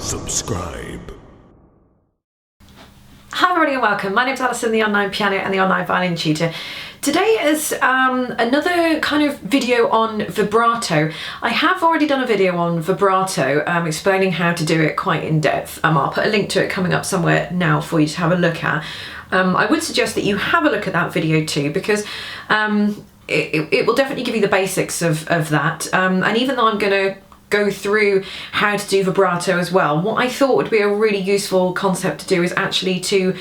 subscribe. Hi everybody and welcome. My name's Alison, the online piano and the online violin tutor. Today is another kind of video on vibrato. I have already done a video on vibrato explaining how to do it quite in depth. I'll put a link to it coming up somewhere now for you to have a look at. I would suggest that you have a look at that video too, because it will definitely give you the basics of that. And even though I'm going to go through how to do vibrato as well, what I thought would be a really useful concept to do is actually to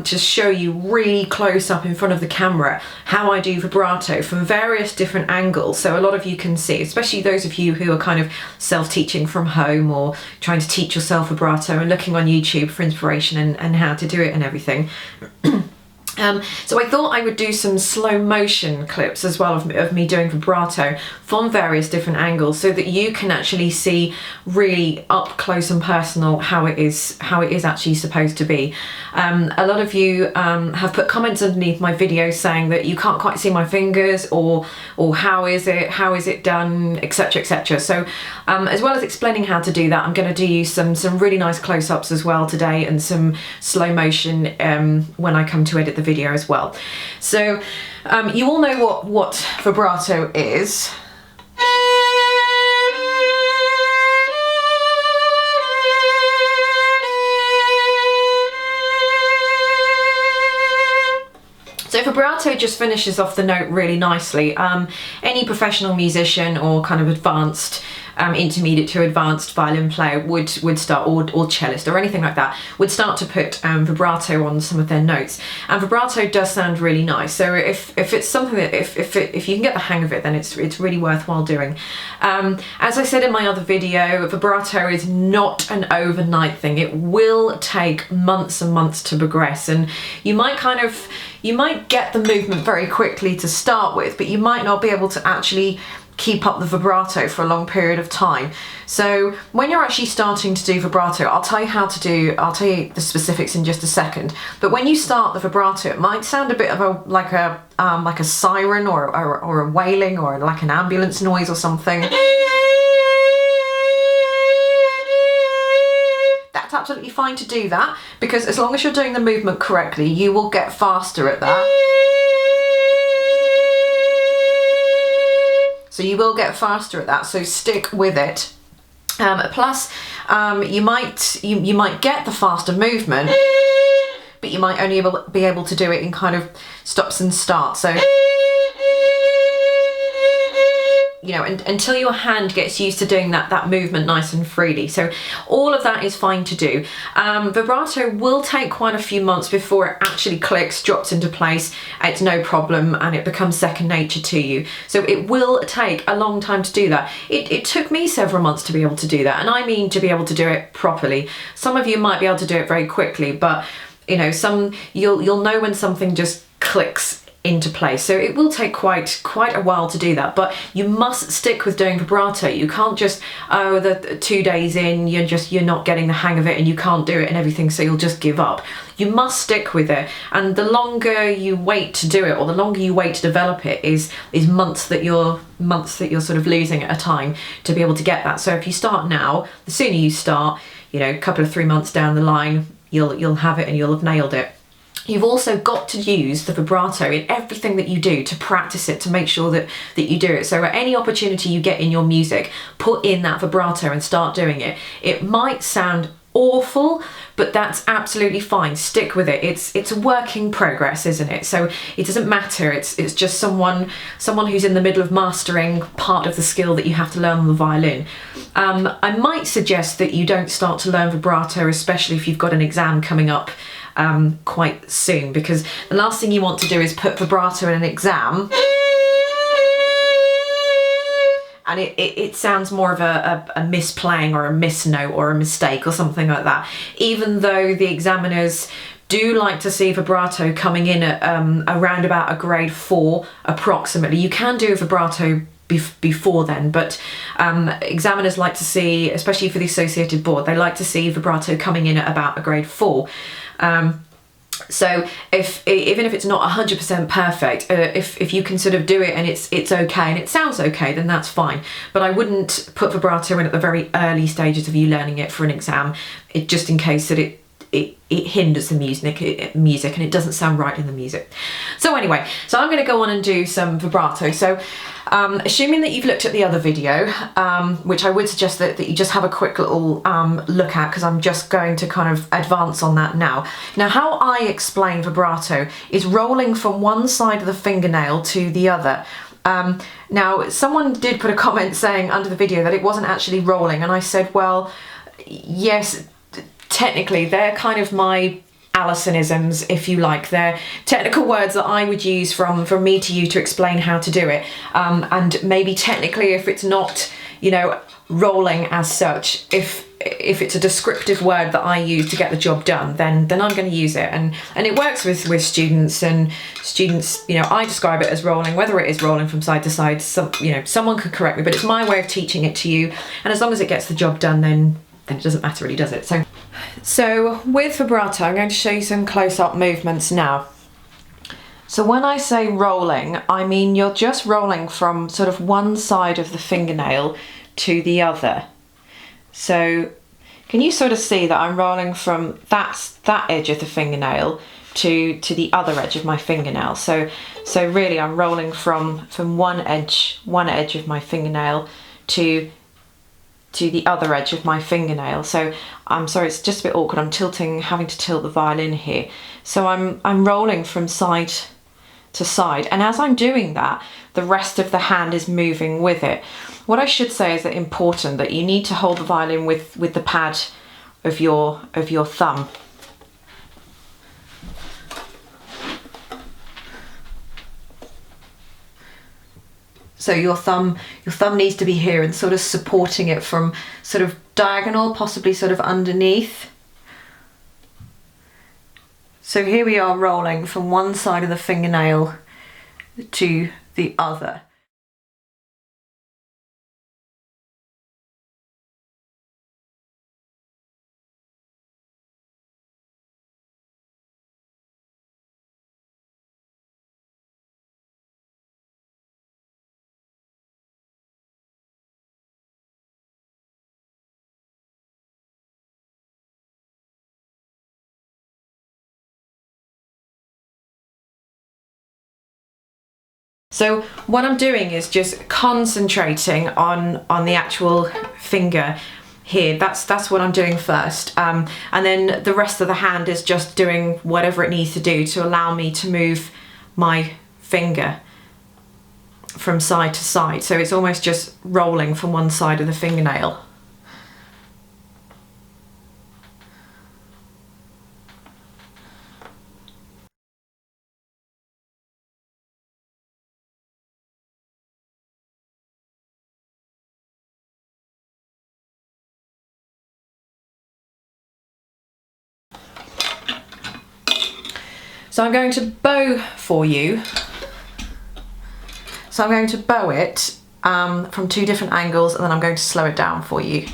just show you really close up in front of the camera how I do vibrato from various different angles, so a lot of you can see, especially those of you who are kind of self-teaching from home or trying to teach yourself vibrato and looking on YouTube for inspiration and how to do it and everything. So I thought I would do some slow motion clips as well of me doing vibrato from various different angles, so that you can actually see really up close and personal how it is actually supposed to be. A lot of you have put comments underneath my videos saying that you can't quite see my fingers, or how is it done, etc, etc. So as well as explaining how to do that, I'm going to do some really nice close-ups as well today, and some slow motion when I come to edit the video as well. So you all know what vibrato is. So vibrato just finishes off the note really nicely. Any professional musician or kind of advanced, intermediate to advanced violin player would start, or cellist or anything like that, would start to put vibrato on some of their notes. And vibrato does sound really nice. So if it's something that if you can get the hang of it, then it's really worthwhile doing. As I said in my other video, vibrato is not an overnight thing. It will take months and months to progress, and you might get the movement very quickly to start with, but you might not be able to actually keep up the vibrato for a long period of time. So when you're actually starting to do vibrato, I'll tell you the specifics in just a second, but when you start the vibrato, it might sound a bit of like a siren or a wailing, or like an ambulance noise or something. That's absolutely fine to do that, because as long as you're doing the movement correctly, you will get faster at that. So you will get faster at that, so stick with it. Plus, you might get the faster movement, but you might only be able to do it in kind of stops and starts. So, you know, until your hand gets used to doing that movement nice and freely. So all of that is fine to do. Vibrato will take quite a few months before it actually clicks, drops into place, it's no problem, and it becomes second nature to you. So it will take a long time to do that. It took me several months to be able to do that, and I mean to be able to do it properly. Some of you might be able to do it very quickly, but you know, you'll know when something just clicks into place. So it will take quite a while to do that, but you must stick with doing vibrato. You can't just, the 2 days in, you're not getting the hang of it and you can't do it and everything, so you'll just give up. You must stick with it, and the longer you wait to do it, or the longer you wait to develop it, is months that you're sort of losing at a time to be able to get that. So if you start now, the sooner you start, you know, a couple of 3 months down the line, you'll have it and you'll have nailed it. You've also got to use the vibrato in everything that you do, to practice it, to make sure that you do it. So at any opportunity you get in your music, put in that vibrato and start doing it. It might sound awful, but that's absolutely fine. Stick with it. It's a work in progress, isn't it? So it doesn't matter. It's just someone who's in the middle of mastering part of the skill that you have to learn on the violin. I might suggest that you don't start to learn vibrato, especially if you've got an exam coming up quite soon, because the last thing you want to do is put vibrato in an exam and it sounds more of a misplaying or a misnote or a mistake or something like that, even though the examiners do like to see vibrato coming in at around about a grade 4 approximately. You can do a vibrato before then, but examiners like to see, especially for the associated board, they like to see vibrato coming in at about a grade 4. So even if it's not 100% perfect, if you can sort of do it and it's okay and it sounds okay, then that's fine. But I wouldn't put vibrato in at the very early stages of you learning it for an exam, just in case that it hinders the music and it doesn't sound right in the music. So anyway, so I'm going to go on and do some vibrato. So assuming that you've looked at the other video, which I would suggest that you just have a quick little look at, because I'm just going to kind of advance on that now. Now, how I explain vibrato is rolling from one side of the fingernail to the other. Now, someone did put a comment saying under the video that it wasn't actually rolling, and I said, well, yes, technically they're kind of my Allisonisms, if you like. They're technical words that I would use from me to you to explain how to do it. And maybe technically, if it's not, you know, rolling as such, if it's a descriptive word that I use to get the job done, then I'm going to use it. And it works with students, and students, you know, I describe it as rolling, whether it is rolling from side to side. You know, someone could correct me, but it's my way of teaching it to you. And as long as it gets the job done, then it doesn't matter really, does it? So with vibrato, I'm going to show you some close-up movements now. So when I say rolling, I mean you're just rolling from sort of one side of the fingernail to the other. So can you sort of see that I'm rolling from that edge of the fingernail to the other edge of my fingernail? So really I'm rolling from one edge of my fingernail to the other edge of my fingernail. So I'm sorry, it's just a bit awkward. I'm having to tilt the violin here. So I'm rolling from side to side, and as I'm doing that, the rest of the hand is moving with it. What I should say is that important that you need to hold the violin with the pad of your thumb. So your thumb needs to be here and sort of supporting it from sort of diagonal, possibly sort of underneath. So here we are rolling from one side of the fingernail to the other. So what I'm doing is just concentrating on the actual finger here. That's what I'm doing first. And then the rest of the hand is just doing whatever it needs to do to allow me to move my finger from side to side. So it's almost just rolling from one side of the fingernail. So I'm going to bow for you. So I'm going to bow it from two different angles, and then I'm going to slow it down for you.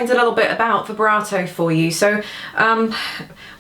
explains a little bit about vibrato for you. So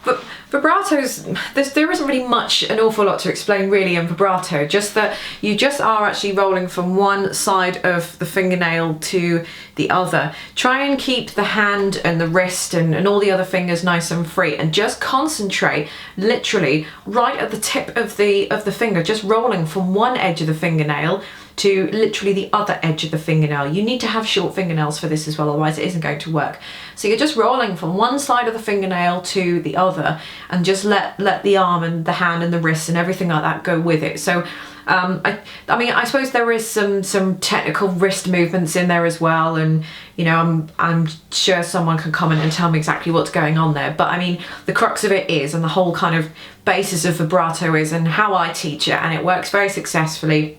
but vibratos, there isn't really an awful lot to explain really in vibrato, just that you just are actually rolling from one side of the fingernail to the other. Try and keep the hand and the wrist and all the other fingers nice and free, and just concentrate literally right at the tip of the finger, just rolling from one edge of the fingernail to literally the other edge of the fingernail. You need to have short fingernails for this as well, otherwise it isn't going to work. So you're just rolling from one side of the fingernail to the other, and just let the arm and the hand and the wrist and everything like that go with it. So I mean, I suppose there is some technical wrist movements in there as well, and you know, I'm sure someone can comment and tell me exactly what's going on there. But I mean, the crux of it is, and the whole kind of basis of vibrato is, and how I teach it, and it works very successfully,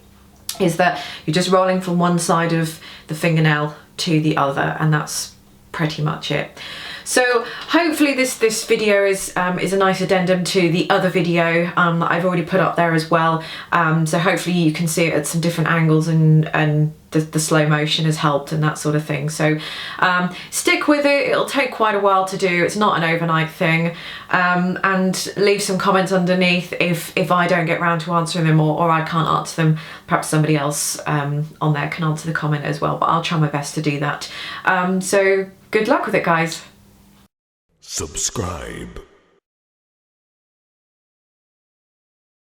is that you're just rolling from one side of the fingernail to the other, and that's pretty much it. So hopefully this video is a nice addendum to the other video that I've already put up there as well. So hopefully you can see it at some different angles, and the slow motion has helped and that sort of thing. So stick with it, it'll take quite a while to do, it's not an overnight thing. And leave some comments underneath if I don't get around to answering them, or I can't answer them. Perhaps somebody else on there can answer the comment as well, but I'll try my best to do that. So good luck with it, guys. Subscribe.